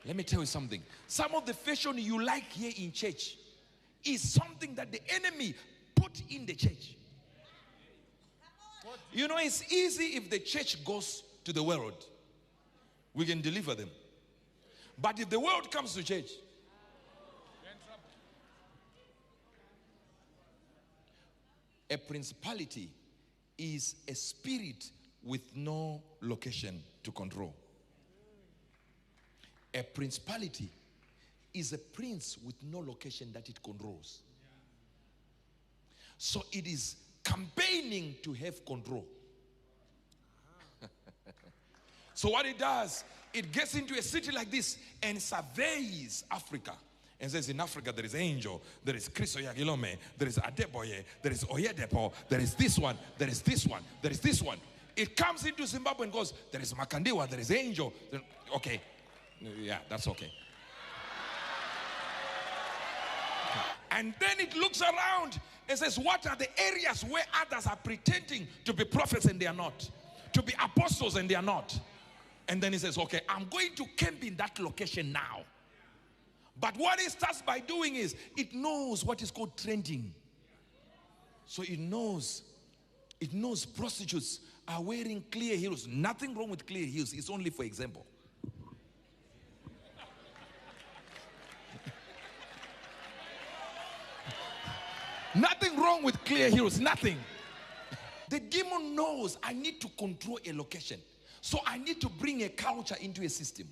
Let me tell you something. Some of the fashion you like here in church is something that the enemy put in the church. You know, it's easy if the church goes to the world. We can deliver them. But if the world comes to church, a principality is a spirit with no location to control. A principality is a prince with no location that it controls. So it is campaigning to have control. So what it does, it gets into a city like this and surveys Africa. And says, in Africa there is Angel, there is Chris Oyagilome, there is Adeboye, there is Oyedepo, there is this one, there is this one, there is this one. It comes into Zimbabwe and goes, there is Makandiwa, there is Angel. Okay, yeah, that's okay. And then it looks around and says, what are the areas where others are pretending to be prophets and they are not, to be apostles and they are not? And then he says, okay, I'm going to camp in that location now. But what it starts by doing is, it knows what is called trending. So it knows prostitutes are wearing clear heels. Nothing wrong with clear heels. It's only for example. Nothing wrong with clear heels. Nothing. The demon knows I need to control a location. So I need to bring a culture into a system.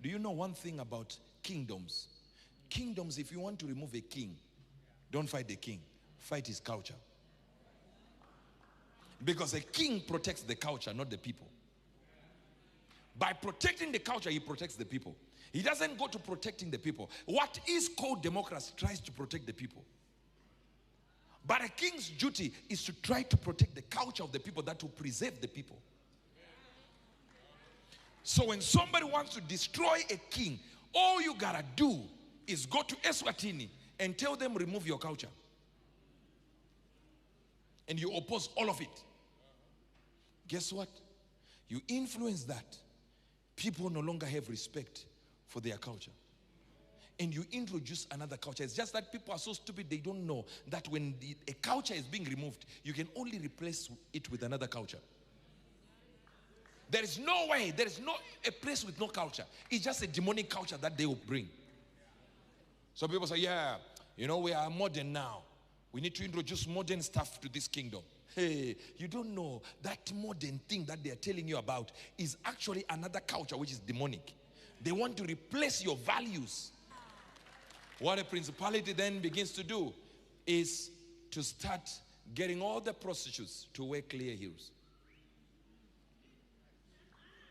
Do you know one thing about kingdoms? Kingdoms, if you want to remove a king, don't fight the king. Fight his culture. Because a king protects the culture, not the people. By protecting the culture, he protects the people. He doesn't go to protecting the people. What is called democracy tries to protect the people. But a king's duty is to try to protect the culture of the people, that will preserve the people. So when somebody wants to destroy a king, all you gotta do is go to Eswatini and tell them, remove your culture. And you oppose all of it. Guess what? You influence that. People no longer have respect for their culture. And you introduce another culture. It's just that people are so stupid, they don't know that when a culture is being removed, you can only replace it with another culture. There is no way, there is no a place with no culture. It's just a demonic culture that they will bring. So people say, yeah, you know, we are modern now. We need to introduce modern stuff to this kingdom. Hey, you don't know that modern thing that they are telling you about is actually another culture which is demonic. They want to replace your values. What a principality then begins to do is to start getting all the prostitutes to wear clear heels.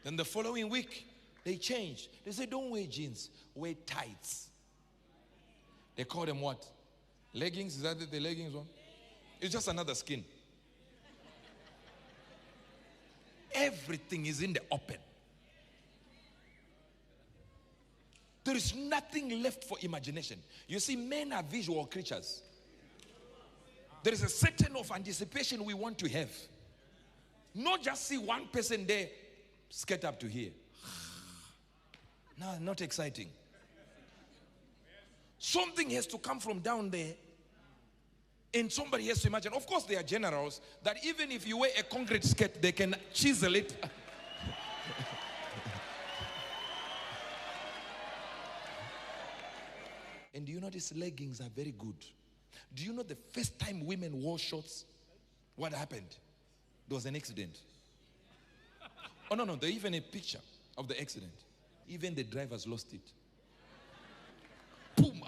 Then the following week, they change. They say, don't wear jeans, wear tights. They call them what? Leggings? Is that the leggings one? It's just another skin. Everything is in the open. There is nothing left for imagination. You see, men are visual creatures. There is a certain of anticipation we want to have. Not just see one person there, skate up to here. No, not exciting. Something has to come from down there, and somebody has to imagine. Of course, there are generals that even if you wear a concrete skirt, they can chisel it. And do you notice leggings are very good? Do you know the first time women wore shorts? What happened? There was an accident. Oh, no, there's even a picture of the accident. Even the drivers lost it. Boom!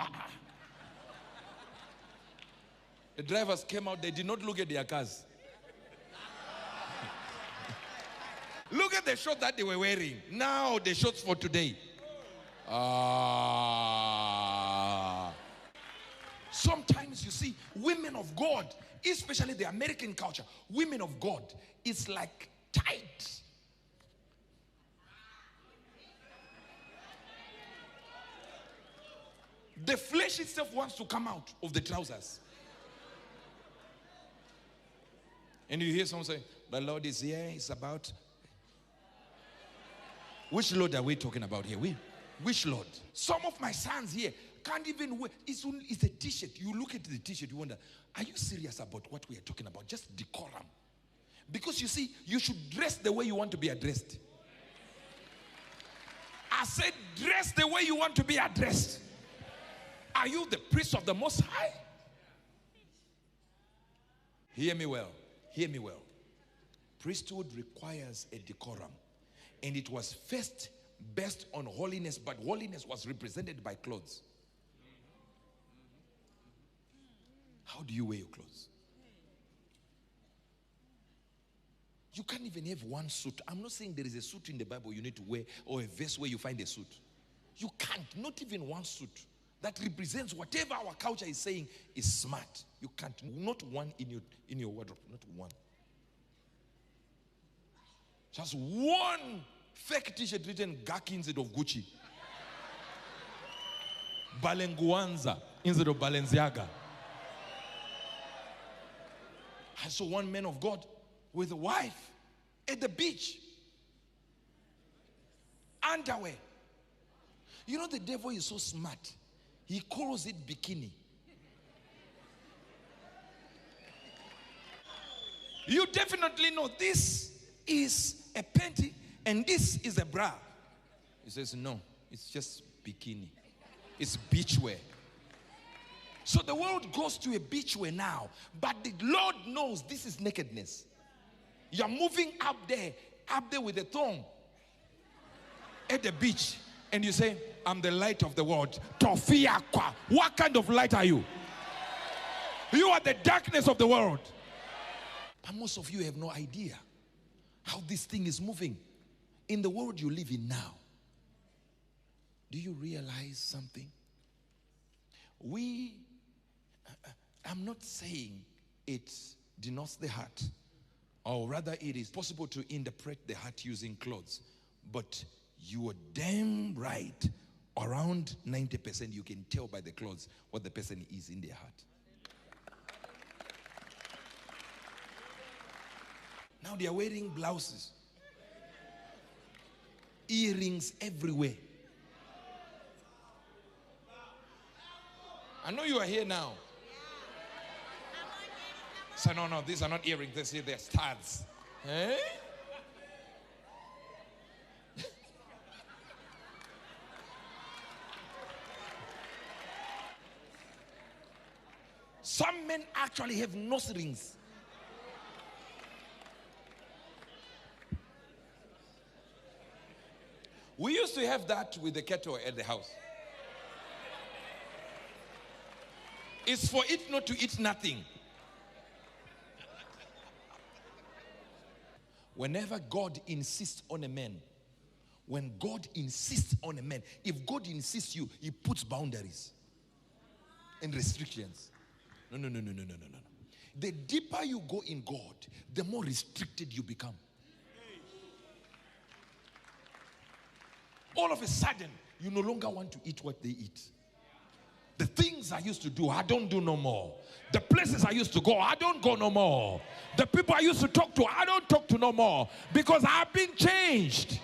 The drivers came out, they did not look at their cars. Look at the shorts that they were wearing. Now the shorts for today. Sometimes you see women of God, especially the American culture, women of God, it's like tight. The flesh itself wants to come out of the trousers. And you hear someone say, the Lord is here, it's about. Which Lord are we talking about here? Which Lord? Some of my sons here can't even wear. It's a t-shirt. You look at the t-shirt, you wonder, are you serious about what we are talking about? Just decorum. Because you see, you should dress the way you want to be addressed. I said, dress the way you want to be addressed. Are you the priest of the Most High? Hear me well. Hear me well. Priesthood requires a decorum. And it was first based on holiness, but holiness was represented by clothes. How do you wear your clothes? You can't even have one suit. I'm not saying there is a suit in the Bible you need to wear or a verse where you find a suit. You can't. Not even one suit that represents whatever our culture is saying is smart. You can't. Not one in your wardrobe. Not one. Just one fake t-shirt written Gaki instead of Gucci. Balenguanza instead of Balenciaga. I saw one man of God with a wife at the beach. Underwear. You know the devil is so smart. He calls it bikini. You definitely know this is a panty and this is a bra. He says, no, it's just bikini. It's beachwear. So the world goes to a beachwear now, but the Lord knows this is nakedness. You're moving up there with a thong at the beach, and you say, I'm the light of the world. Tofiakwa. What kind of light are you? You are the darkness of the world. But most of you have no idea how this thing is moving in the world you live in now. Do you realize something? I'm not saying it denotes the heart, or rather it is possible to interpret the heart using clothes, but you are damn right, around 90% you can tell by the clothes what the person is in their heart. Now they are wearing blouses, earrings everywhere. I know you are here now. So no, these are not earrings. They're studs. Eh? Some men actually have nose rings. We used to have that with the kettle at the house. It's for it not to eat nothing. Whenever God insists on a man, when God insists on a man, if God insists you, he puts boundaries and restrictions. No. The deeper you go in God, the more restricted you become. All of a sudden, you no longer want to eat what they eat. The things I used to do, I don't do no more. The places I used to go, I don't go no more. The people I used to talk to, I don't talk to no more. Because I've been changed.